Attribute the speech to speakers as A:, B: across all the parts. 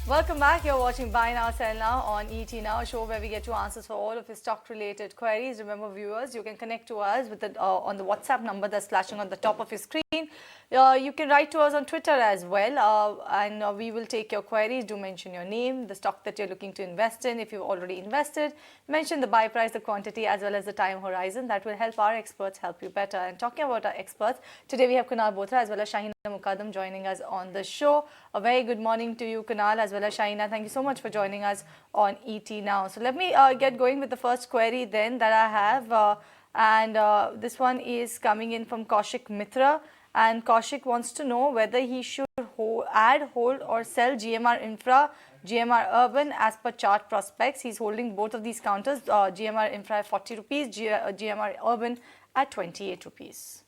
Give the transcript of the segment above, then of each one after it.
A: Welcome back. You're watching Buy Now, Sell Now on ET Now, a show where we get you answers for all of your stock-related queries. Remember, viewers, you can connect to us with on the WhatsApp number that's flashing on the top of your screen. You can write to us on Twitter as well, and we will take your queries. Do mention your name, the stock that you're looking to invest in. If you've already invested, mention the buy price, the quantity, as well as the time horizon. That will help our experts help you better. And talking about our experts, today we have Kunal Bothra as well as Shahina Mukaddam joining us on the show. A very good morning to you, Kunal, as well as Shaina. Thank you so much for joining us on ET Now. So let me get going with the first query then that I have. This one is coming in from Kaushik Mitra. And Kaushik wants to know whether he should add, hold or sell GMR Infra, GMR Urban as per chart prospects. He's holding both of these counters, GMR Infra at 40 rupees, GMR Urban at 28 rupees.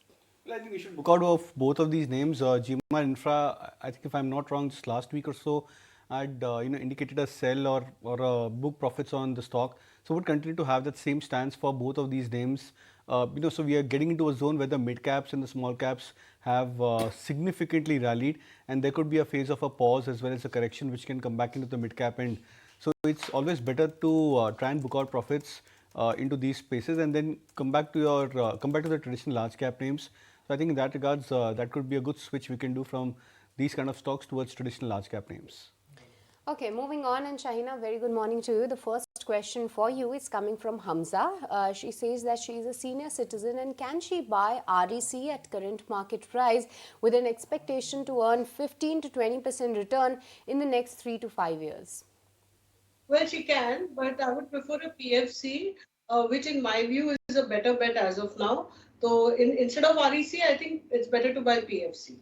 B: Well, I think we should book out of both of these names. GMR Infra, I think if I'm not wrong, just last week or so, I'd indicated a sell or a book profits on the stock. So would continue to have that same stance for both of these names. So we are getting into a zone where the mid caps and the small caps have significantly rallied, and there could be a phase of a pause as well as a correction which can come back into the mid cap end. So it's always better to try and book out profits into these spaces and then come back to the traditional large cap names. So I think in that regards, that could be a good switch we can do from these kind of stocks towards traditional large cap names.
C: Okay, moving on, and Shahina, very good morning to you. The first question for you is coming from Hamza. She says that she is a senior citizen and can she buy REC at current market price with an expectation to earn 15 to 20% return in the next 3 to 5 years?
D: Well, she can, but I would prefer a PFC, which in my view is a better bet as of now. So instead of REC, I think it's better to buy PFC.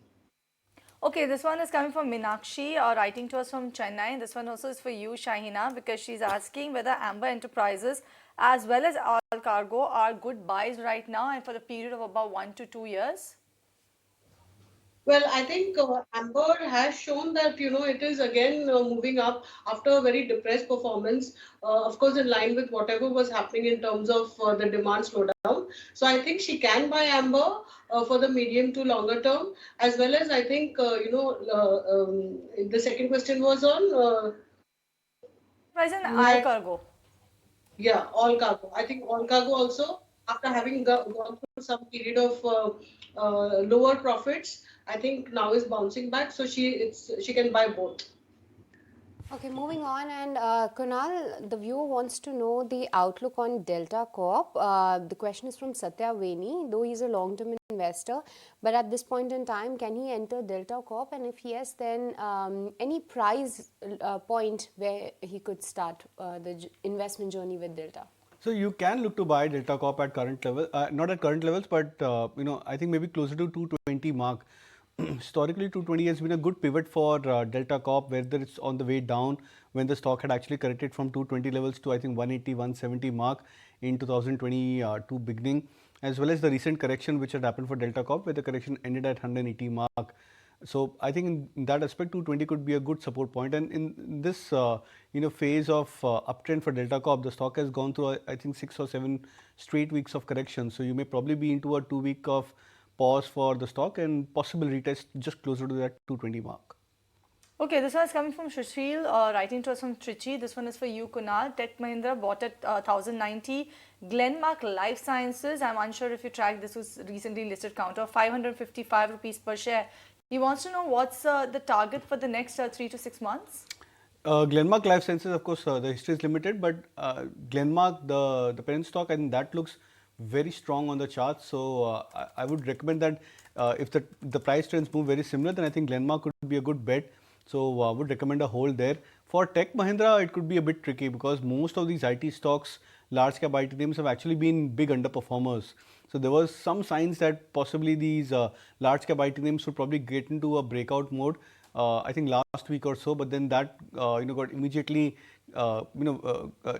A: Okay, this one is coming from Minakshi, writing to us from Chennai. This one also is for you, Shahina, because she's asking whether Amber Enterprises as well as All Cargo are good buys right now and for the period of about 1 to 2 years.
D: Well, I think Amber has shown that it is again moving up after a very depressed performance. Of course, in line with whatever was happening in terms of the demand slowdown. So I think she can buy Amber for the medium to longer term, as well as I think the second question was on
A: Present
D: you
A: All
D: had.
A: Cargo.
D: Yeah, all cargo. I think all cargo also, after having gone through some period of lower profits, I think now is bouncing back. So she can buy both.
C: Okay, moving on, and Kunal, the viewer wants to know the outlook on Delta Corp. The question is from Satya Veni, though he's a long-term investor, but at this point in time, can he enter Delta Corp? And if yes, then any price point where he could start the investment journey with Delta?
B: So you can look to buy Delta Corp at current level, not at current levels, but I think maybe closer to 220 mark. Historically, 220 has been a good pivot for Delta Corp, whether it's on the way down when the stock had actually corrected from 220 levels to I think 180, 170 mark in 2022 beginning, as well as the recent correction which had happened for Delta Corp, where the correction ended at 180 mark. So I think in that aspect, 220 could be a good support point. And in this phase of uptrend for Delta Corp, the stock has gone through I think 6 or 7 straight weeks of correction. So you may probably be into a 2 week of pause for the stock and possible retest just closer to that 220 mark.
A: Okay, this one is coming from Sushil, writing to us from Trichy. This one is for you, Kunal. Tech Mahindra bought at 1090. Glenmark Life Sciences, I'm unsure if you tracked, this was recently listed counter, 555 rupees per share. He wants to know what's the target for the next 3 to 6 months?
B: Glenmark Life Sciences, of course, the history is limited, but Glenmark, the parent stock, I think that looks very strong on the chart. So I would recommend that if the price trends move very similar, then I think Glenmark could be a good bet. So I would recommend a hold there. For Tech Mahindra, it could be a bit tricky because most of these IT stocks, large cap IT names, have actually been big underperformers. So there was some signs that possibly these large cap IT names would probably get into a breakout mode. I think last week or so, but then that got immediately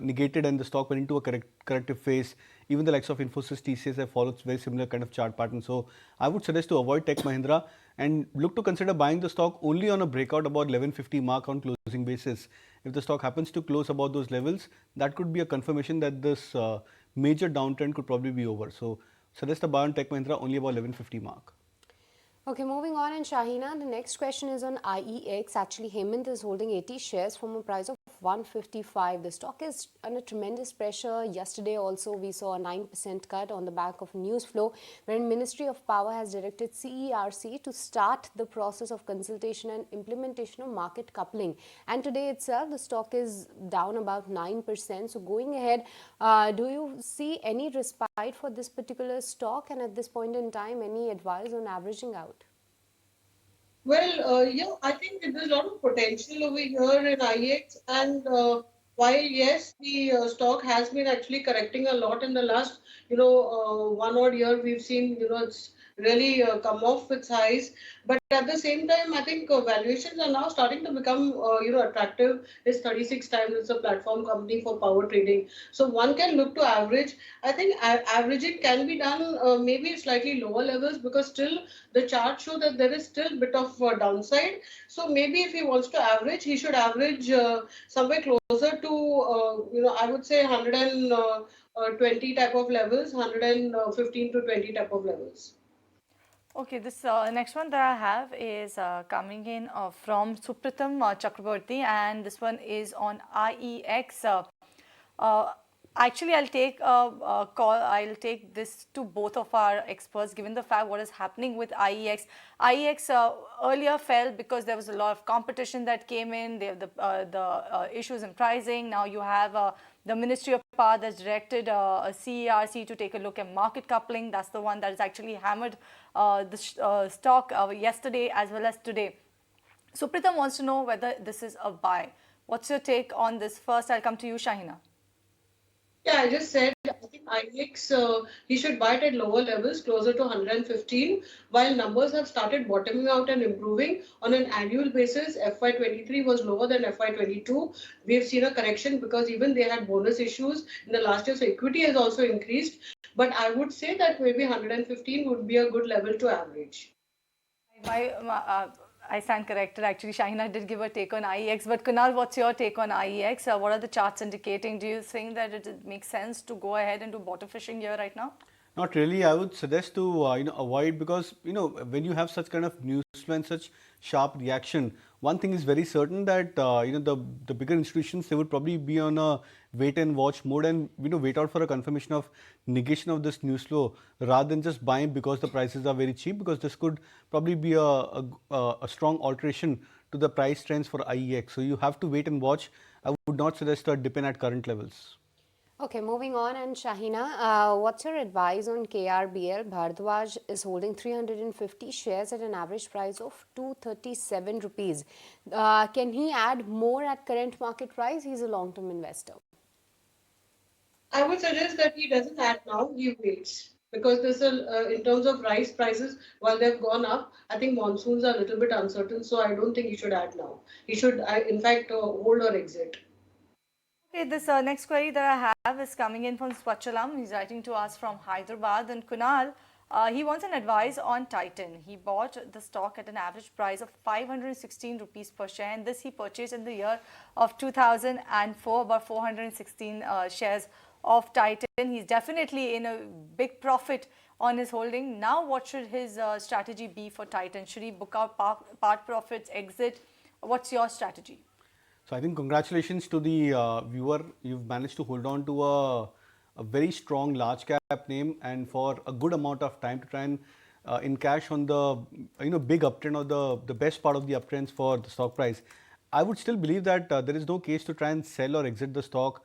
B: negated and the stock went into a corrective phase. Even the likes of Infosys, TCS have followed very similar kind of chart pattern. So I would suggest to avoid Tech Mahindra and look to consider buying the stock only on a breakout about 1150 mark on closing basis. If the stock happens to close about those levels, that could be a confirmation that this major downtrend could probably be over. So suggest a buy on Tech Mahindra only about 1150 mark.
C: Okay, moving on, and Shahina, the next question is on IEX. Actually, Hemant is holding 80 shares from a price of 155. The stock is under tremendous pressure. Yesterday also we saw a 9% cut on the back of news flow, wherein Ministry of Power has directed CERC to start the process of consultation and implementation of market coupling. And today itself, the stock is down about 9%. So going ahead, do you see any respite for this particular stock? And at this point in time, any advice on averaging out?
D: Well, yeah, I think there's a lot of potential over here in IEX, and while yes, the stock has been actually correcting a lot in the last, 1 odd year, we've seen, it's really come off its highs. But at the same time, I think valuations are now starting to become, attractive. It's 36 times. It's a platform company for power trading, so one can look to average. I think averaging can be done maybe slightly lower levels, because still the chart show that there is still a bit of downside. So maybe if he wants to average, he should average somewhere closer to, I would say 120 type of levels, 115 to 20 type of levels.
A: Okay, this next one that I have is coming in from Supratam Chakraborty, and this one is on IEX. Uh, Actually, I'll take a call. I'll take this to both of our experts, given the fact what is happening with IEX. IEX earlier fell because there was a lot of competition that came in. They have the issues in pricing. Now you have the Ministry of Power that's directed CERC to take a look at market coupling. That's the one that has actually hammered the stock yesterday as well as today. Supritam wants to know whether this is a buy. What's your take on this? First, I'll come to you, Shahina.
D: Yeah, I just said I think INX, he should buy it at lower levels, closer to 115, while numbers have started bottoming out and improving on an annual basis. FY23 was lower than FY22. We've seen a correction because even they had bonus issues in the last year, so equity has also increased. But I would say that maybe 115 would be a good level to average.
A: I stand corrected. Actually, Shahina did give a take on IEX. But Kunal, what's your take on IEX? What are the charts indicating? Do you think that it makes sense to go ahead and do bottom fishing here right now?
B: Not really. I would suggest to avoid, because when you have such kind of news flow and such sharp reaction, one thing is very certain that the bigger institutions, they would probably be on a wait and watch mode, and wait out for a confirmation of negation of this news flow, rather than just buying because the prices are very cheap, because this could probably be a strong alteration to the price trends for IEX. So you have to wait and watch. I would not suggest a dip in at current levels.
C: Okay, moving on, and Shahina, what's your advice on KRBL? Bharadwaj is holding 350 shares at an average price of 237 rupees. Can he add more at current market price? He's a long-term investor.
D: I would suggest that he doesn't add now, he waits. Because there's in terms of rice prices, while they've gone up, I think monsoons are a little bit uncertain, so I don't think he should add now. He should, in fact, hold or exit.
A: Okay, this next query that I have is coming in from Swachalam. He's writing to us from Hyderabad. And Kunal, he wants an advice on Titan. He bought the stock at an average price of 516 rupees per share, and this he purchased in the year of 2004, about 416 shares of Titan. He's definitely in a big profit on his holding. Now, what should his strategy be for Titan? Should he book out part profits, exit? What's your strategy?
B: So I think congratulations to the viewer. You've managed to hold on to a very strong large cap name, and for a good amount of time to try and encash on the big uptrend, or the best part of the uptrends for the stock price. I would still believe that there is no case to try and sell or exit the stock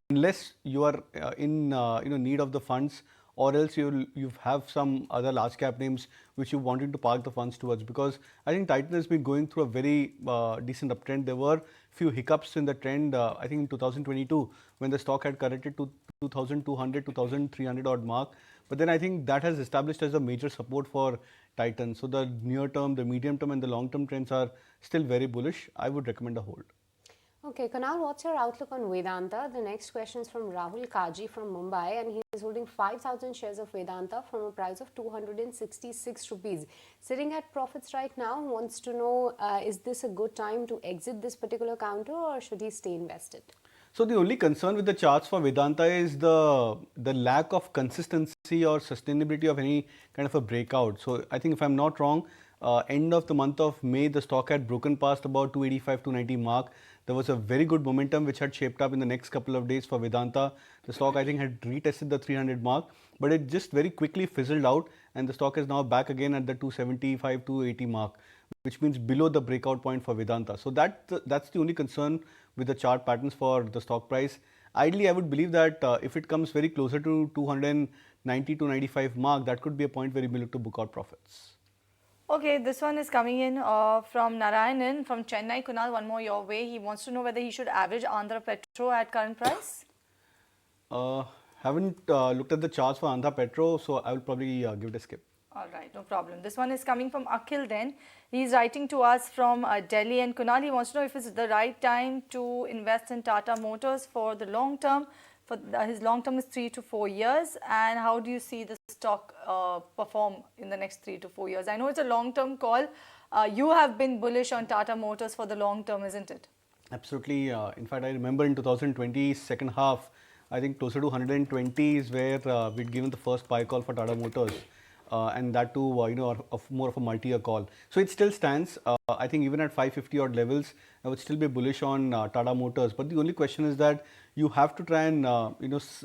B: unless you are in need of the funds, or else you have some other large cap names which you wanted to park the funds towards. Because I think Titan has been going through a very decent uptrend. There were few hiccups in the trend, I think in 2022, when the stock had corrected to 2200, 2300 odd mark. But then I think that has established as a major support for Titan. So the near term, the medium term and the long term trends are still very bullish. I would recommend a hold.
C: Okay, Kunal, what's your outlook on Vedanta? The next question is from Rahul Kaji from Mumbai, and he is holding 5,000 shares of Vedanta from a price of 266 rupees. Sitting at profits right now, wants to know, is this a good time to exit this particular counter, or should he stay invested?
B: So the only concern with the charts for Vedanta is the lack of consistency consistency or sustainability of any kind of a breakout. So I think if I'm not wrong, end of the month of May, the stock had broken past about 285 to 90 mark. There was a very good momentum which had shaped up in the next couple of days for Vedanta. The stock I think had retested the 300 mark, but it just very quickly fizzled out, and the stock is now back again at the 275 to 80 mark, which means below the breakout point for Vedanta. So that's the only concern with the chart patterns for the stock price. Ideally, I would believe that if it comes very closer to 290 to 95 mark, that could be a point where you may look to book out profits.
A: Okay, this one is coming in from Narayanan from Chennai. Kunal, one more your way. He wants to know whether he should average Andhra Petro at current price.
B: Haven't looked at the charts for Andhra Petro, so I will probably give it a skip.
A: All right, no problem. This one is coming from Akhil then. He's writing to us from Delhi, and Kunal, he wants to know if it's the right time to invest in Tata Motors for the long term. His long term is 3 to 4 years, and how do you see the stock perform in the next 3 to 4 years? I know it's a long term call. You have been bullish on Tata Motors for the long term, isn't it?
B: Absolutely. In fact, I remember in 2020 second half, I think closer to 120 is where we'd given the first buy call for Tata Motors. And that too, more of a multi-year call. So it still stands. I think even at 550 odd levels, I would still be bullish on Tata Motors. But the only question is that you have to try and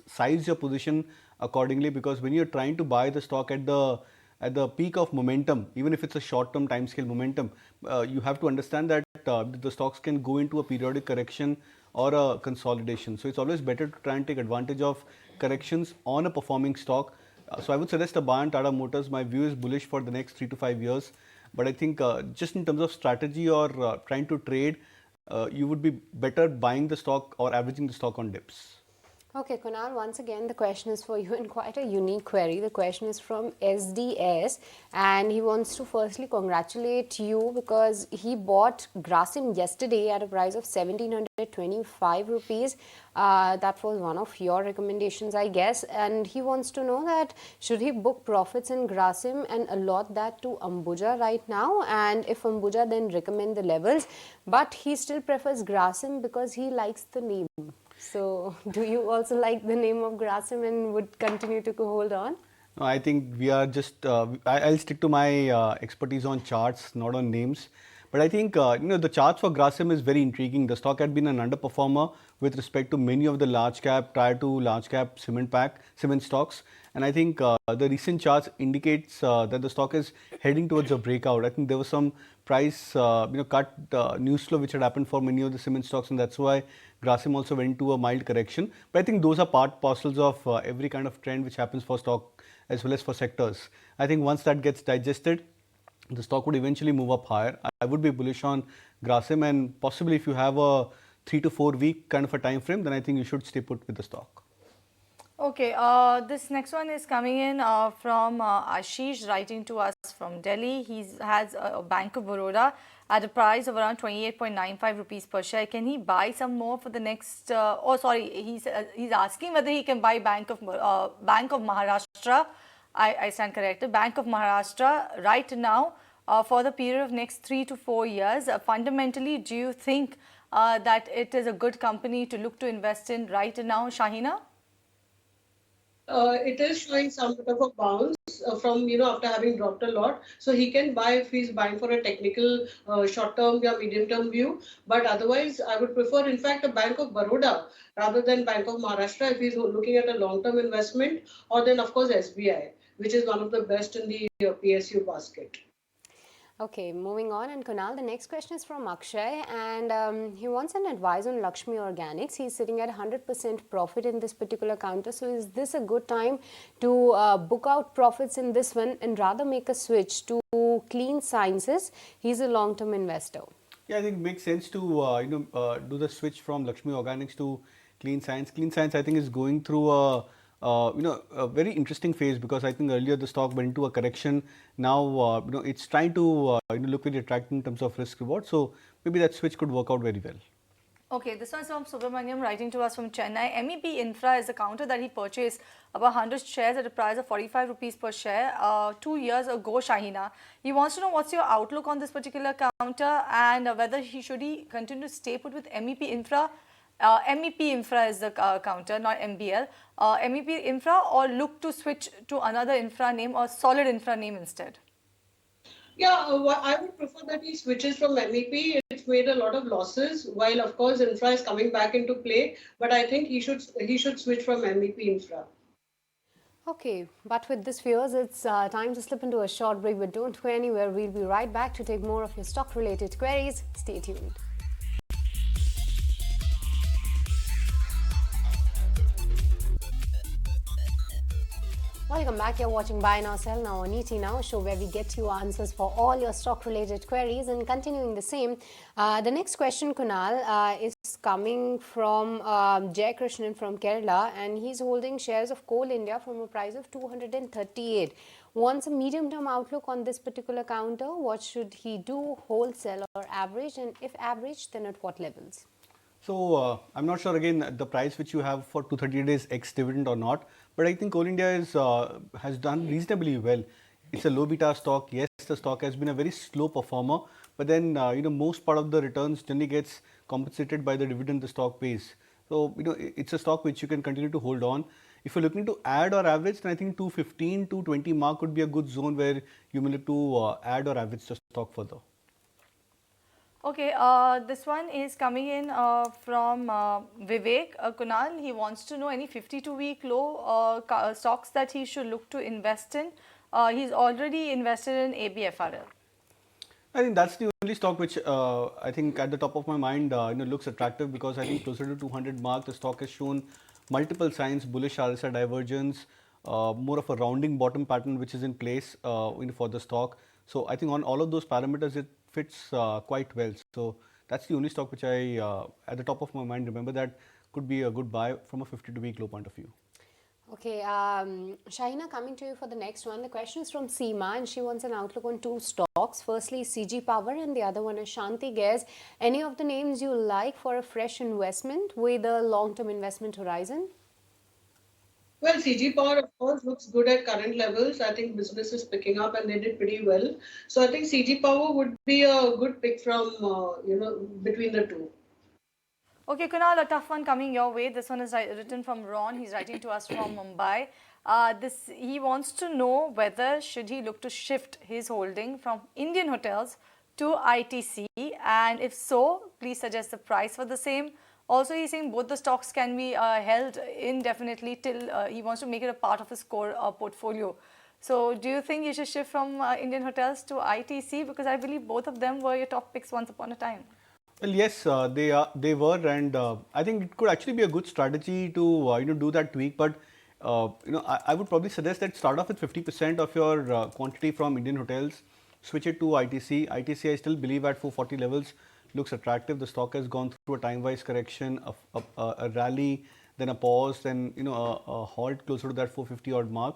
B: size your position accordingly, because when you're trying to buy the stock at the peak of momentum, even if it's a short-term timescale momentum, you have to understand that the stocks can go into a periodic correction or a consolidation. So it's always better to try and take advantage of corrections on a performing stock. So I would suggest a buy on Tata Motors. My view is bullish for the next 3 to 5 years. But I think just in terms of strategy or trying to trade, you would be better buying the stock or averaging the stock on dips.
C: Okay, Kunal, once again, the question is for you in quite a unique query. The question is from SDS, and he wants to firstly congratulate you because he bought Grasim yesterday at a price of 1725 rupees. That was one of your recommendations, I guess. And he wants to know that should he book profits in Grasim and allot that to Ambuja right now? And if Ambuja, then recommend the levels. But he still prefers Grasim because he likes the name. So, do you also like the name of Grasim and would continue to hold on?
B: No, I think we are just, I'll stick to my expertise on charts, not on names. But I think, the charts for Grasim is very intriguing. The stock had been an underperformer with respect to many of the large cap, prior to large cap cement stocks. And I think the recent charts indicates that the stock is heading towards a breakout. I think there was some price, cut news flow which had happened for many of the cement stocks, and that's why Grasim also went to a mild correction. But I think those are part parcels of every kind of trend which happens for stock as well as for sectors. I think once that gets digested, the stock would eventually move up higher. I would be bullish on Grasim, and possibly if you have a 3 to 4 week kind of a time frame, then I think you should stay put with the stock.
A: Okay, this next one is coming in from Ashish, writing to us from Delhi. He has a Bank of Baroda at a price of around 28.95 rupees per share. Can he buy some more for the next? He's asking whether he can buy Bank of Maharashtra. I stand corrected. Bank of Maharashtra right now for the period of next 3 to 4 years. Fundamentally, do you think that it is a good company to look to invest in right now, Shahina?
D: It is showing some bit of a bounce from, after having dropped a lot. So he can buy if he's buying for a technical short-term or medium-term view. But otherwise, I would prefer, in fact, a Bank of Baroda rather than Bank of Maharashtra if he's looking at a long-term investment, or then, of course, SBI, which is one of the best in the PSU basket.
C: Okay, moving on. And Kunal, the next question is from Akshay, and he wants an advice on Lakshmi Organics. He's sitting at 100% profit in this particular counter. So is this a good time to book out profits in this one and rather make a switch to Clean Sciences? He's a long-term investor.
B: Yeah, I think it makes sense to do the switch from Lakshmi Organics to Clean Science. Clean Science, I think, is going through a very interesting phase, because I think earlier the stock went into a correction. Now, it's trying to look very attractive in terms of risk reward. So maybe that switch could work out very well.
A: Okay, this one's from Subramaniam, writing to us from Chennai. MEP Infra is a counter that he purchased about 100 shares at a price of 45 rupees per share 2 years ago, Shahina. He wants to know what's your outlook on this particular counter, and whether he should continue to stay put with MEP Infra MEP Infra is the counter, not MBL. MEP Infra, or look to switch to another infra name or solid infra name instead?
D: Yeah, I would prefer that he switches from MEP. It's made a lot of losses, while of course infra is coming back into play. But I think he should switch from MEP infra.
C: Okay, but with this, viewers, it's time to slip into a short break, but don't go anywhere. We'll be right back to take more of your stock-related queries. Stay tuned. Welcome back. You're watching Buy Now Sell Now on ET Now, a show where we get you answers for all your stock-related queries. And continuing the same, the next question, Kunal, is coming from Jay Krishnan from Kerala, and he's holding shares of Coal India from a price of 238. Wants a medium-term outlook on this particular counter. What should he do, wholesale or average? And if average, then at what levels?
B: So I'm not sure again the price which you have for 230 days ex dividend or not, but I think Coal India has done reasonably well. It's a low beta stock. Yes, the stock has been a very slow performer, but then most part of the returns generally gets compensated by the dividend the stock pays. So it's a stock which you can continue to hold on. If you're looking to add or average, then I think 215 to 20 mark would be a good zone where you may look to add or average the stock further.
A: Okay, this one is coming in from Vivek Kunal. He wants to know any 52-week low stocks that he should look to invest in. He's already invested in ABFRL.
B: I think that's the only stock which I think at the top of my mind looks attractive, because I think closer to 200 mark the stock has shown multiple signs, bullish RSI divergence, more of a rounding bottom pattern which is in place for the stock. So I think on all of those parameters it fits quite well. So that's the only stock which I at the top of my mind remember that could be a good buy from a 52-week low point of view.
C: Okay, Shahina, coming to you for the next one. The question is from Seema, and she wants an outlook on two stocks. Firstly, CG Power, and the other one is Shanti Gas. Any of the names you like for a fresh investment with a long-term investment horizon?
D: Well, CG Power, of course, looks good at current levels. I think business is picking up and they did pretty well. So I think CG Power would be a good pick from, between the two.
A: Okay, Kunal, a tough one coming your way. This one is written from Ron. He's writing to us from Mumbai. He wants to know whether should he look to shift his holding from Indian Hotels to ITC, and if so, please suggest the price for the same. Also, he's saying both the stocks can be held indefinitely till he wants to make it a part of his core portfolio. So, do you think you should shift from Indian Hotels to ITC? Because I believe both of them were your top picks once upon a time.
B: Well, yes, they were, and I think it could actually be a good strategy to do that tweak. But I would probably suggest that start off with 50% of your quantity from Indian Hotels, switch it to ITC. ITC, I still believe at 440 levels looks attractive. The stock has gone through a time-wise correction, a rally, then a pause, then a halt closer to that 450 odd mark.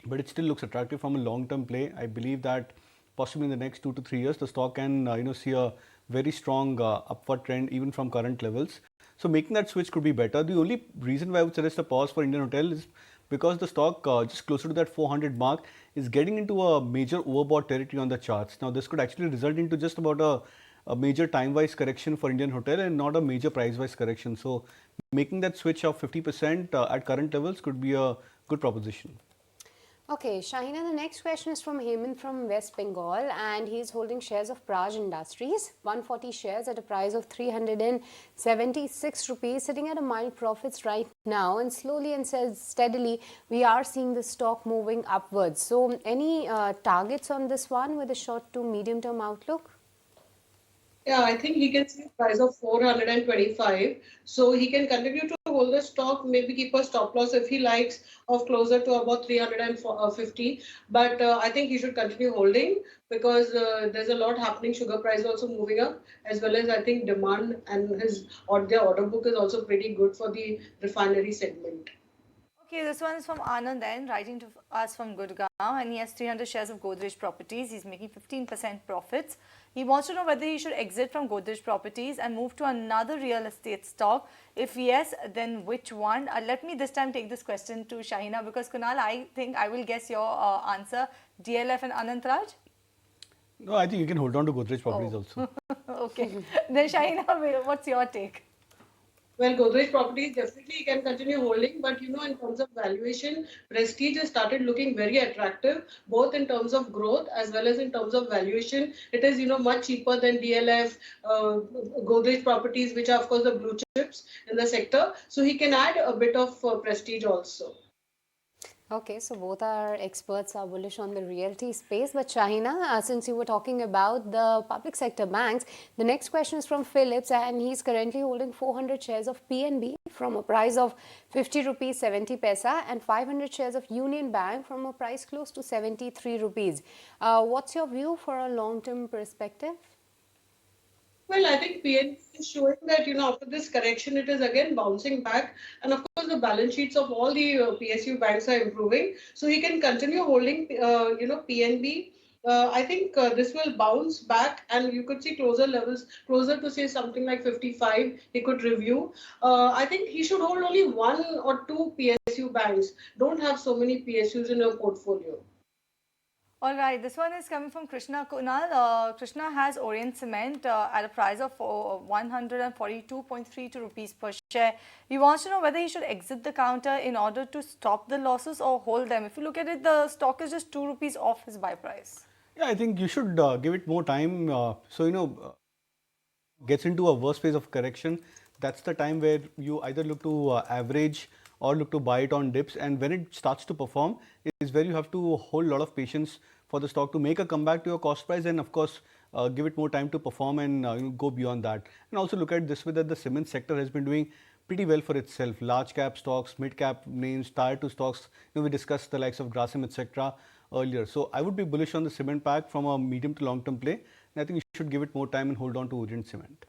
B: But it still looks attractive from a long-term play. I believe that possibly in the next 2 to 3 years, the stock can see a very strong upward trend even from current levels. So making that switch could be better. The only reason why I would suggest a pause for Indian Hotel is because the stock just closer to that 400 mark is getting into a major overbought territory on the charts. Now this could actually result into just about a major time-wise correction for Indian Hotel and not a major price-wise correction. So making that switch of 50% at current levels could be a good proposition.
C: Okay, Shahina, the next question is from Hemant from West Bengal, and he's holding shares of Praj Industries, 140 shares at a price of 376 rupees, sitting at a mild profits right now, and slowly and steadily we are seeing the stock moving upwards. So any targets on this one with a short to medium term outlook?
D: Yeah, I think he can see a price of 425. So he can continue to hold the stock, maybe keep a stop loss if he likes of closer to about 350. But I think he should continue holding because there's a lot happening. Sugar price is also moving up, as well as I think demand and their order book is also pretty good for the refinery segment.
A: Okay, this one is from Anand then, writing to us from Gurgaon, and he has 300 shares of Godrej Properties. He's making 15% profits. He wants to know whether he should exit from Godrej Properties and move to another real estate stock. If yes, then which one? Let me this time take this question to Shahina, because Kunal, I think I will guess your answer, DLF and Anant Raj.
B: No, I think you can hold on to Godrej Properties also.
A: Okay, then Shahina, what's your take?
D: Well, Godrej Properties definitely you can continue holding, but in terms of valuation, Prestige has started looking very attractive, both in terms of growth as well as in terms of valuation. It is, much cheaper than DLF, Godrej Properties, which are of course the blue chips in the sector. So he can add a bit of Prestige also.
C: Okay, so both our experts are bullish on the realty space. But Shahina, since you were talking about the public sector banks, the next question is from Phillips, and he's currently holding 400 shares of PNB from a price of 50 rupees 70 paisa and 500 shares of Union Bank from a price close to 73 rupees. What's your view for a long-term perspective?
D: Well, I think PNB is showing that, after this correction, it is again bouncing back. And of course, the balance sheets of all the PSU banks are improving. So he can continue holding, PNB. I think this will bounce back and you could see closer levels, closer to say something like 55, he could review. I think he should hold only one or two PSU banks. Don't have so many PSUs in your portfolio.
A: All right, this one is coming from Krishna Kunal. Krishna has Orient Cement at a price of 142.32 rupees per share. He wants to know whether he should exit the counter in order to stop the losses or hold them. If you look at it, the stock is just 2 rupees off his buy price.
B: Yeah, I think you should give it more time. Gets into a worse phase of correction, that's the time where you either look to average or look to buy it on dips. And when it starts to perform, is where you have to hold a lot of patience for the stock to make a comeback to your cost price, and of course give it more time to perform and go beyond that. And also look at this way that the cement sector has been doing pretty well for itself. Large cap stocks, mid cap names, tier 2 stocks. We discussed the likes of Grasim, etc. earlier. So I would be bullish on the cement pack from a medium to long term play. And I think you should give it more time and hold on to Orient Cement.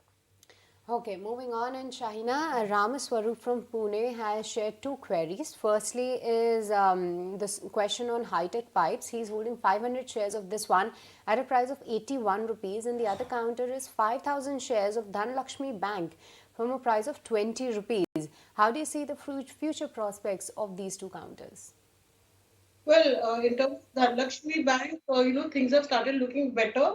C: Okay, moving on, and Shahina, Ramaswarup from Pune has shared two queries. Firstly is this question on high-tech pipes. He's holding 500 shares of this one at a price of 81 rupees, and the other counter is 5,000 shares of Dhanlakshmi Bank from a price of 20 rupees. How do you see the future prospects of these two counters?
D: Well, in terms of Dhanlakshmi Bank, things have started looking better.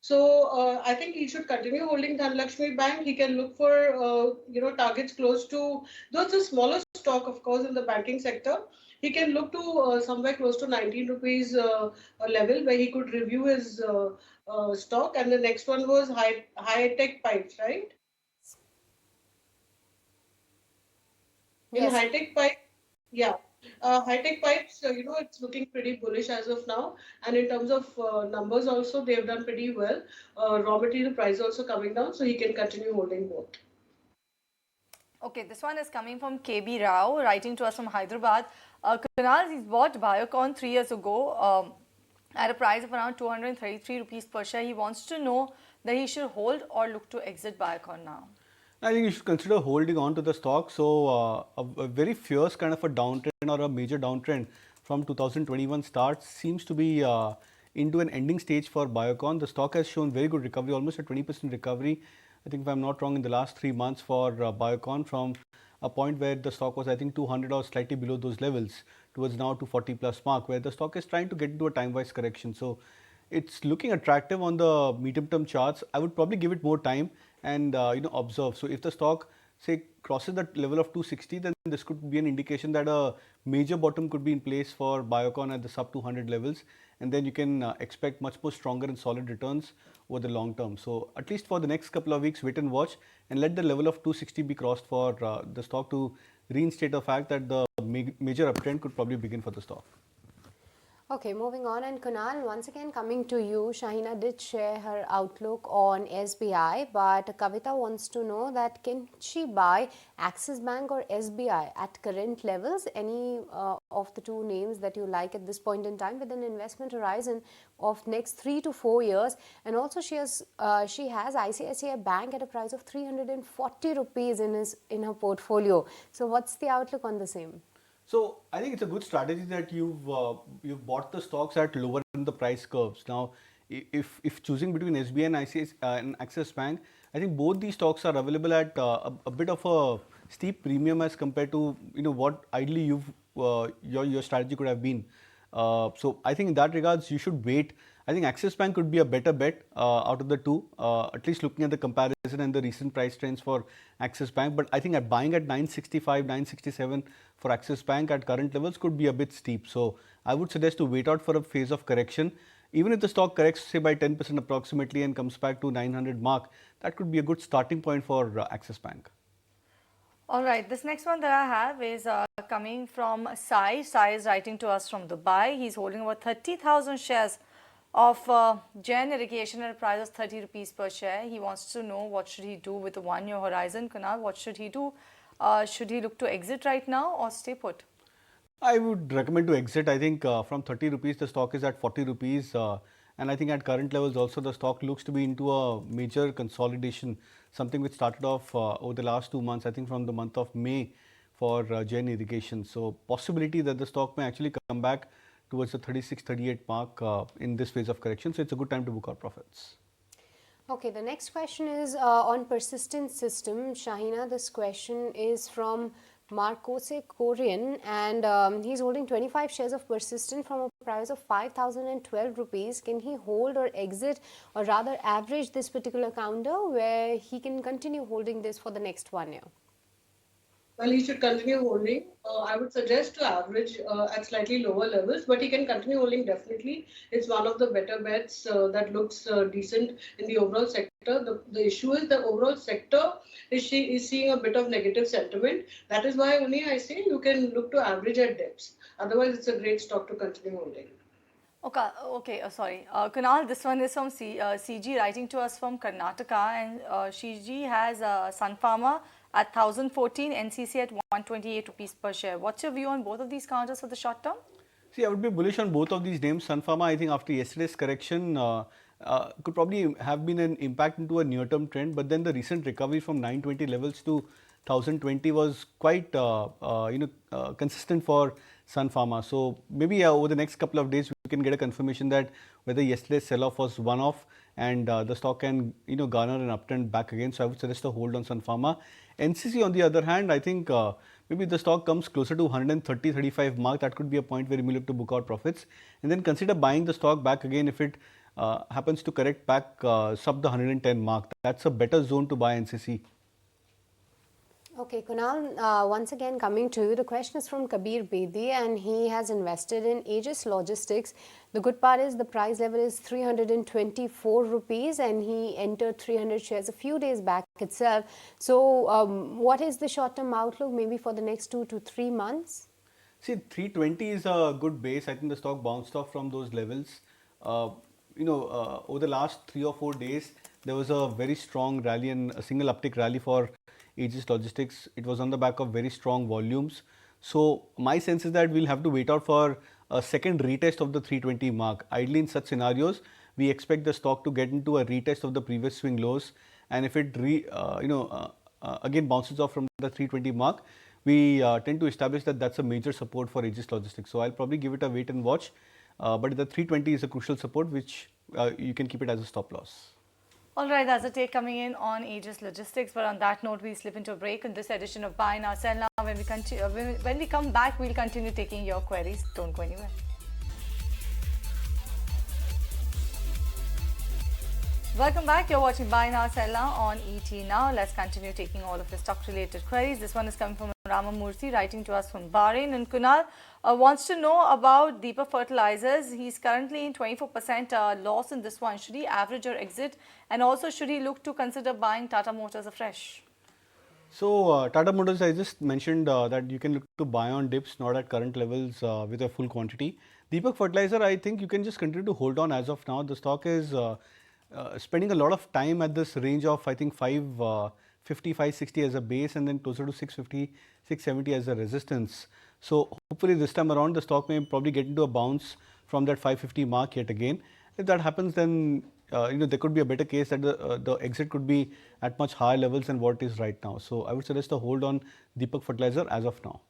D: So I think he should continue holding Dhanlakshmi Bank. He can look for, targets close to, though it's a smaller stock, of course, in the banking sector. He can look to somewhere close to 19 rupees a level where he could review his stock. And the next one was high-tech pipes, right? In
C: Yes.
D: high-tech pipe, yeah. High-tech pipes, it's looking pretty bullish as of now. And in terms of numbers also, they've done pretty well. Raw material price also coming down, so he can continue holding both.
A: Okay, this one is coming from KB Rao, writing to us from Hyderabad. Kunal, he's bought Biocon 3 years ago at a price of around 233 rupees per share. He wants to know that he should hold or look to exit Biocon now.
B: I think you should consider holding on to the stock. So a very fierce kind of a downtrend or a major downtrend from 2021 starts seems to be into an ending stage for Biocon. The stock has shown very good recovery, almost a 20% recovery. I think if I'm not wrong, in the last 3 months for Biocon, from a point where the stock was, I think, 200 or slightly below those levels towards now 240 plus mark, where the stock is trying to get into a time-wise correction. So it's looking attractive on the medium-term charts. I would probably give it more time and observe. So if the stock say crosses that level of 260, then this could be an indication that a major bottom could be in place for Biocon at the sub 200 levels, and then you can expect much more stronger and solid returns over the long term. So at least for the next couple of weeks, wait and watch and let the level of 260 be crossed for the stock to reinstate the fact that the major uptrend could probably begin for the stock.
C: Okay, moving on, and Kunal, once again coming to you, Shahina did share her outlook on SBI, but Kavita wants to know that can she buy Axis Bank or SBI at current levels? Any of the two names that you like at this point in time, with an investment horizon of next 3 to 4 years? And also she has ICICI Bank at a price of 340 rupees in her portfolio. So what's the outlook on the same?
B: So I think it's a good strategy that you've bought the stocks at lower in the price curves. Now, if choosing between SBI and ICICI and Axis Bank, I think both these stocks are available at a bit of a steep premium as compared to what ideally your strategy could have been. So I think in that regards you should wait I think Axis Bank could be a better bet out of the two, at least looking at the comparison and the recent price trends for Axis Bank. But I think at buying at 965, 967 for Axis Bank at current levels could be a bit steep. So I would suggest to wait out for a phase of correction. Even if the stock corrects say by 10% approximately and comes back to 900 mark, that could be a good starting point for Axis Bank.
A: All right, this next one that I have is coming from Sai. Sai is writing to us from Dubai. He's holding about 30,000 shares of Jain Irrigation at a price of 30 rupees per share. He wants to know what should he do with the 1-year horizon. Kunal, what should he do? Should he look to exit right now or stay put?
B: I would recommend to exit. I think from 30 rupees, the stock is at 40 rupees. And I think at current levels also, the stock looks to be into a major consolidation, something which started off over the last 2 months, I think from the month of May for Jain Irrigation. So possibility that the stock may actually come back towards the 36, 38 mark in this phase of correction. So it's a good time to book our profits.
C: Okay, the next question is on Persistent System. Shahina, this question is from Marcose Korean, and he's holding 25 shares of Persistent from a price of 5,012 rupees. Can he hold or exit, or rather average this particular counter where he can continue holding this for the next 1 year?
D: Well, he should continue holding. I would suggest to average at slightly lower levels, but he can continue holding definitely. It's one of the better bets that looks decent in the overall sector. The issue is the overall sector is seeing a bit of negative sentiment. That is why only I say you can look to average at dips. Otherwise, it's a great stock to continue holding.
A: Okay, sorry. Kunal, this one is from CG writing to us from Karnataka, and CG has Sun Pharma at 1014, NCC at 128 rupees per share. What's your view on both of these counters for the short term?
B: See, I would be bullish on both of these names. Sun Pharma, I think after yesterday's correction, could probably have been an impact into a near-term trend, but then the recent recovery from 920 levels to 1020 was quite consistent for Sun Pharma. So maybe over the next couple of days we can get a confirmation that whether yesterday's sell-off was one-off and the stock can garner an uptrend back again. So I would suggest a hold on Sun Pharma. NCC on the other hand, I think maybe the stock comes closer to 130-35 mark. That could be a point where you may look to book out profits, and then consider buying the stock back again if it happens to correct back sub the 110 mark. That's a better zone to buy NCC.
C: Okay, Kunal, once again coming to you, the question is from Kabir Bedi, and he has invested in Aegis Logistics. The good part is the price level is 324 rupees, and he entered 300 shares a few days back itself. So what is the short-term outlook maybe for the next 2 to 3 months?
B: See, 320 is a good base. I think the stock bounced off from those levels. Over the last 3 or 4 days, there was a very strong rally and a single uptick rally for Aegis Logistics. It was on the back of very strong volumes. So my sense is that we'll have to wait out for a second retest of the 320 mark. Ideally, in such scenarios, we expect the stock to get into a retest of the previous swing lows, and if it again bounces off from the 320 mark, we tend to establish that that's a major support for Aegis Logistics. So I'll probably give it a wait and watch, but the 320 is a crucial support which you can keep it as a stop loss.
A: All right, that's a take coming in on Aegis Logistics. But on that note, we slip into a break in this edition of Buy Now Sell Now. When we come back, we'll continue taking your queries. Don't go anywhere. Welcome back. You're watching Buy Now Sell Now on ET Now. Let's continue taking all of the stock-related queries. This one is coming from Ramamurthy, writing to us from Bahrain. And Kunal wants to know about Deepak Fertilizers. He's currently in 24% loss in this one. Should he average or exit? And also, should he look to consider buying Tata Motors afresh?
B: So Tata Motors, I just mentioned that you can look to buy on dips, not at current levels with a full quantity. Deepak Fertilizer, I think you can just continue to hold on as of now. The stock is spending a lot of time at this range of, I think, 550, 560 as a base, and then closer to 650, 670 as a resistance. So hopefully this time around the stock may probably get into a bounce from that 550 mark yet again. If that happens, then there could be a better case that the exit could be at much higher levels than what it is right now. So I would suggest a hold on Deepak Fertilizer as of now.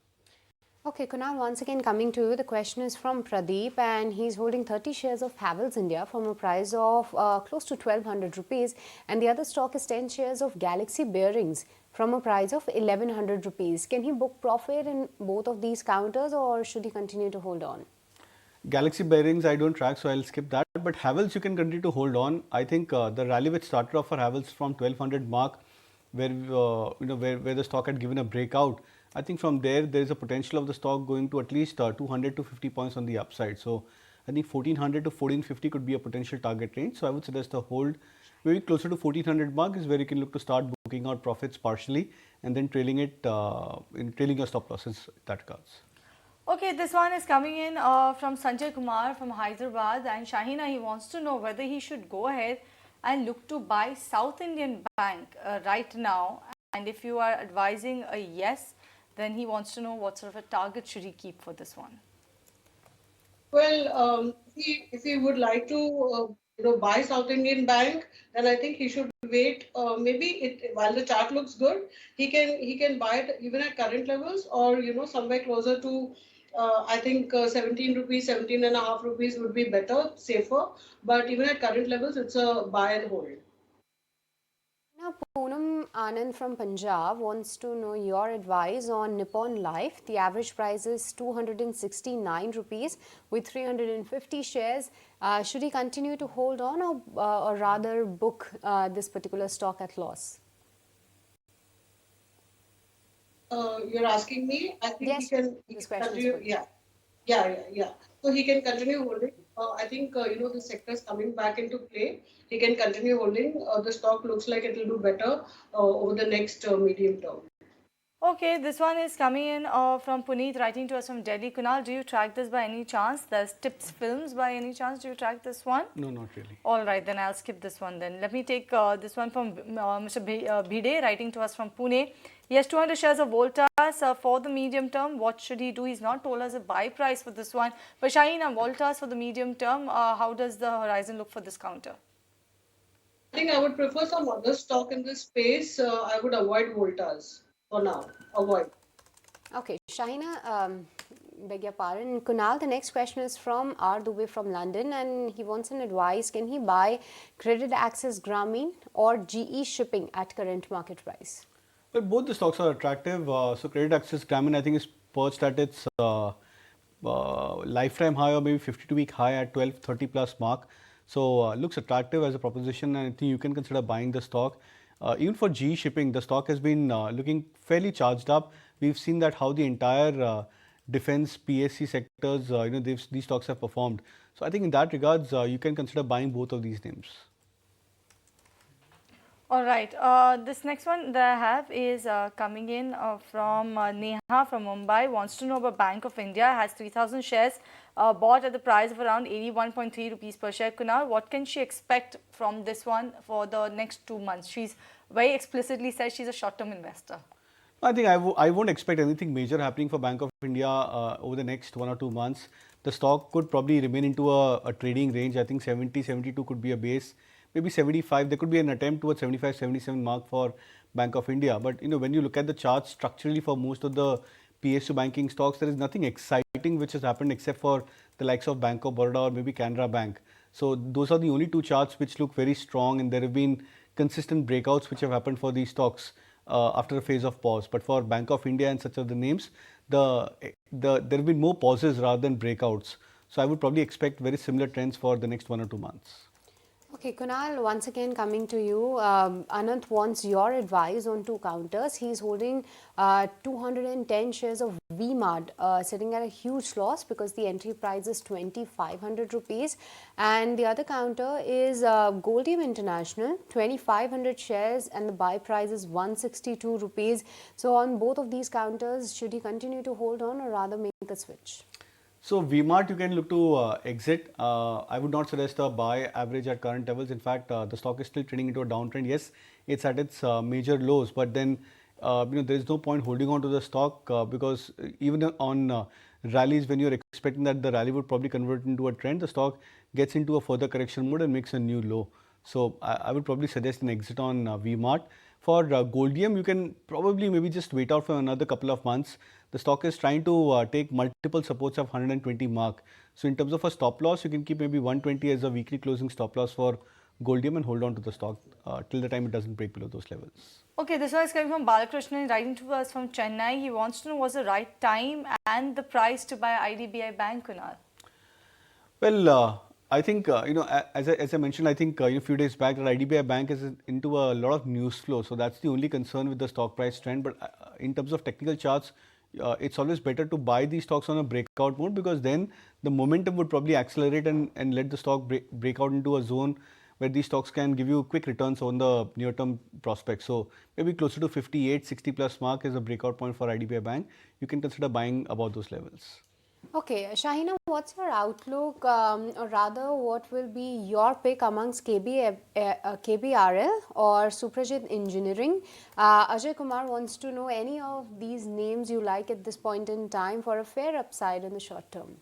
C: Okay, Kunal, once again coming to you, the question is from Pradeep, and he's holding 30 shares of Havells India from a price of close to 1200 rupees, and the other stock is 10 shares of Galaxy Bearings from a price of 1100 rupees. Can he book profit in both of these counters, or should he continue to hold on?
B: Galaxy bearings I don't track, so I'll skip that. But Havells you can continue to hold on. I think the rally which started off for Havells from 1200 mark, where where the stock had given a breakout. I think from there is a potential of the stock going to at least 200 to 50 points on the upside. So I think 1400 to 1450 could be a potential target range. So I would suggest a hold. Maybe closer to 1400 mark is where you can look to start booking out profits partially and then trailing it in trailing your stop losses in that regards.
A: Okay, this one is coming in from Sanjay Kumar from Hyderabad, and Shahina, he wants to know whether he should go ahead and look to buy South Indian Bank right now, and if you are advising a yes, then he wants to know what sort of a target should he keep for this one.
D: Well, if he would like to, buy South Indian Bank, then I think he should wait. Maybe while the chart looks good, he can buy it even at current levels, or somewhere closer to. I think 17 rupees, 17 and a half rupees would be better, safer. But even at current levels, it's a buy and hold.
C: Now, Poonam Anand from Punjab wants to know your advice on Nippon Life. The average price is 269 rupees with 350 shares. Should he continue to hold on or rather book this particular stock at loss?
D: You're asking me? I think
C: Yes,
D: he
C: this
D: can
C: question is
D: continue.
C: for you.
D: Yeah. So he can continue holding. I think the sector is coming back into play. He can continue holding. The stock looks like it will do better over the next medium term.
A: Okay, this one is coming in from Puneet writing to us from Delhi. Kunal, do you track this by any chance? There's Tips Films by any chance. Do you track this one?
B: No, not really.
A: All right, then I'll skip this one then. Let me take this one from Mr. Bhide writing to us from Pune. He has 200 shares of Voltas for the medium term. What should he do? He's not told us a buy price for this one. But Shahina, Voltas for the medium term, how does the horizon look for this counter?
D: I think I would prefer some other stock in this space. I would avoid Voltas for now. Avoid.
C: Okay, Shahina, beg your pardon. Kunal, the next question is from R. Dubey from London, and he wants an advice. Can he buy Credit Access Grameen or GE Shipping at current market price?
B: Well, both the stocks are attractive. So Credit Access Grameen I think is perched at its lifetime high or maybe 52-week high at 1230 plus mark. So looks attractive as a proposition, and I think you can consider buying the stock. Even for GE Shipping, the stock has been looking fairly charged up. We've seen that how the entire defense PSC sectors, these stocks have performed. So I think in that regards, you can consider buying both of these names.
A: All right. This next one that I have is coming in from Neha from Mumbai. Wants to know about Bank of India. Has 3,000 shares bought at the price of around 81.3 rupees per share. Kunal, what can she expect from this one for the next 2 months? She's very explicitly said she's a short-term investor.
B: I think I won't expect anything major happening for Bank of India over the next 1 or 2 months. The stock could probably remain into a trading range. I think 70, 72 could be a base. Maybe 75, there could be an attempt towards 75, 77 mark for Bank of India. But when you look at the charts structurally for most of the PSU banking stocks, there is nothing exciting which has happened except for the likes of Bank of Baroda or maybe Canara Bank. So those are the only two charts which look very strong, and there have been consistent breakouts which have happened for these stocks after a phase of pause. But for Bank of India and such other names, there have been more pauses rather than breakouts. So I would probably expect very similar trends for the next 1 or 2 months.
C: Okay, Kunal, once again coming to you. Anant wants your advice on two counters. He's holding 210 shares of V-Mart, sitting at a huge loss because the entry price is 2,500 rupees. And the other counter is Goldium International, 2,500 shares, and the buy price is 162 rupees. So on both of these counters, should he continue to hold on or rather make a switch?
B: So V-Mart you can look to exit. I would not suggest a buy average at current levels. In fact, the stock is still trading into a downtrend. Yes, it's at its major lows, but then there is no point holding on to the stock because even on rallies, when you're expecting that the rally would probably convert into a trend, the stock gets into a further correction mode and makes a new low. So I would probably suggest an exit on V-Mart. For Goldium, you can probably maybe just wait out for another couple of months. The stock is trying to take multiple supports of 120 mark. So in terms of a stop loss, you can keep maybe 120 as a weekly closing stop loss for Goldium and hold on to the stock till the time it doesn't break below those levels.
A: Okay, this one is coming from Balakrishnan writing to us from Chennai. He wants to know what's the right time and the price to buy IDBI Bank, Kunal.
B: Well, I think as I mentioned, I think a few days back that IDBI Bank is into a lot of news flow, so that's the only concern with the stock price trend. But in terms of technical charts, it's always better to buy these stocks on a breakout mode, because then the momentum would probably accelerate and let the stock break out into a zone where these stocks can give you quick returns on the near-term prospects. So maybe closer to 58, 60 plus mark is a breakout point for IDBI Bank. You can consider buying about those levels.
C: Okay, Shahina, what's your outlook, or rather, what will be your pick amongst KBRL or Suprajit Engineering? Ajay Kumar wants to know any of these names you like at this point in time for a fair upside in the short term.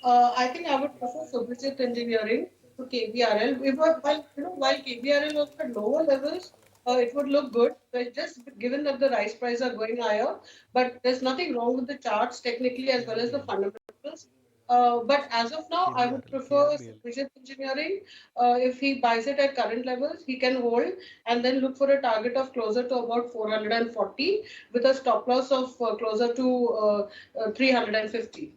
D: I think I would prefer Subhajit Engineering to KBRL. While KBRL was at lower levels, it would look good. But just given that the rice prices are going higher, but there's nothing wrong with the charts technically as well as the fundamentals. But as of now, I would prefer Subhajit Engineering. If he buys it at current levels, he can hold and then look for a target of closer to about 440 with a stop loss of closer to 350.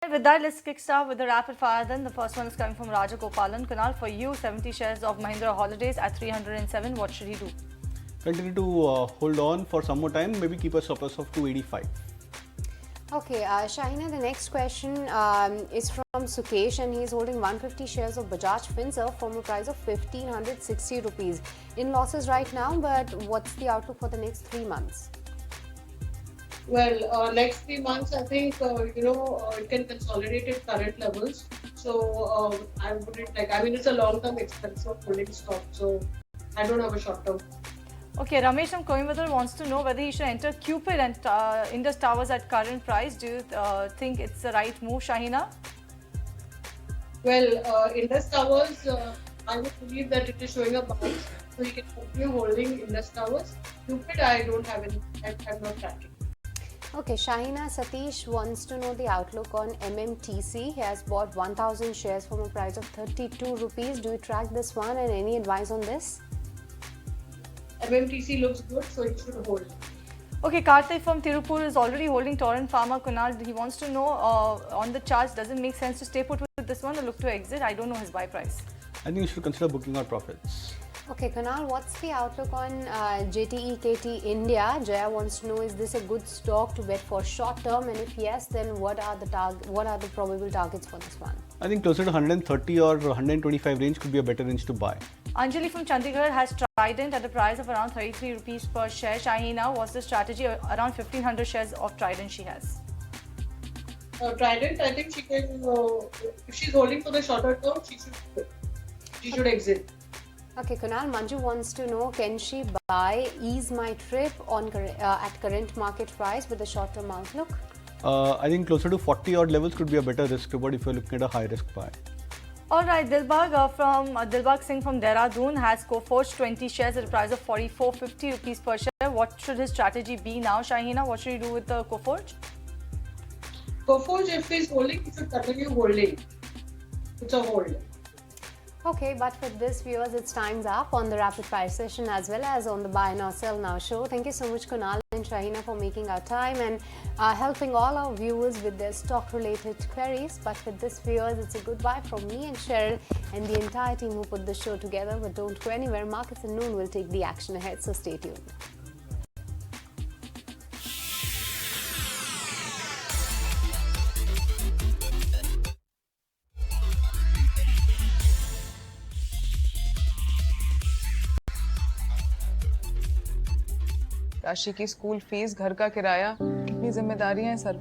A: Right, with that, let's kickstart with the rapid fire then. The first one is coming from Raja Gopalan. Kunal, for you, 70 shares of Mahindra Holidays at 307. What should he do?
B: Continue to hold on for some more time, maybe keep a surplus of 285.
C: Okay, Shahina, the next question is from Sukesh, and he's holding 150 shares of Bajaj Finserv from a price of 1560 rupees. In losses right now, but what's the outlook for the next 3 months?
D: Well, next 3 months, I think, it can consolidate at current levels. So, I wouldn't like, I mean, it's a long-term expense of holding stock. So, I don't have a short-term.
A: Okay, Ramesh from Coimbatore wants to know whether he should enter Cupid and Indus Towers at current price. Do you think it's the right move, Shahina?
D: Well, Indus Towers, I would believe that it is showing a bounce. So, you can continue holding Indus Towers. Cupid, I don't have any, I'm not tracking.
C: Okay, Shahina Satish wants to know the outlook on MMTC. He has bought 1000 shares from a price of 32 rupees. Do you track this one, and any advice on this?
D: MMTC looks good, so you should hold.
A: Okay, Karthik from Tirupur is already holding Torrent Pharma. Kunal, he wants to know on the charts, does it make sense to stay put with this one or look to exit? I don't know his buy price.
B: I think you should consider booking out profits.
C: Okay, Kunal, what's the outlook on JTEKT India? Jaya wants to know, is this a good stock to bet for short term, and if yes, then what are the probable targets for this one?
B: I think closer to 130 or 125 range could be a better range to buy.
A: Anjali from Chandigarh has Trident at a price of around 33 rupees per share. Shahina, what's the strategy? Around 1500 shares of Trident she has.
D: Trident, I think she can, if she's holding for the shorter term, she should exit.
C: Okay, Kunal, Manju wants to know, can she buy Ease My Trip on at current market price with a short-term outlook?
B: I think closer to 40 odd levels could be a better risk reward if you're looking at a high risk buy.
A: Alright, Dilbag Singh from Dehradun has Coforge 20 shares at a price of 44.50 rupees per share. What should his strategy be now, Shahina? What should he do with the Coforge?
D: Coforge, if he's holding, he should continue holding. It's a hold.
C: Okay, but with this, viewers, it's time's up on the rapid fire session as well as on the Buy Now Sell Now show. Thank you so much, Kunal and Shahina, for making our time and helping all our viewers with their stock-related queries. But with this, viewers, it's a goodbye from me and Cheryl and the entire team who put the show together. But don't go anywhere. Markets at noon will take the action ahead, so stay tuned.
E: राशि की school fees, घर का किराया, कितनी जिम्मेदारियां हैं sir.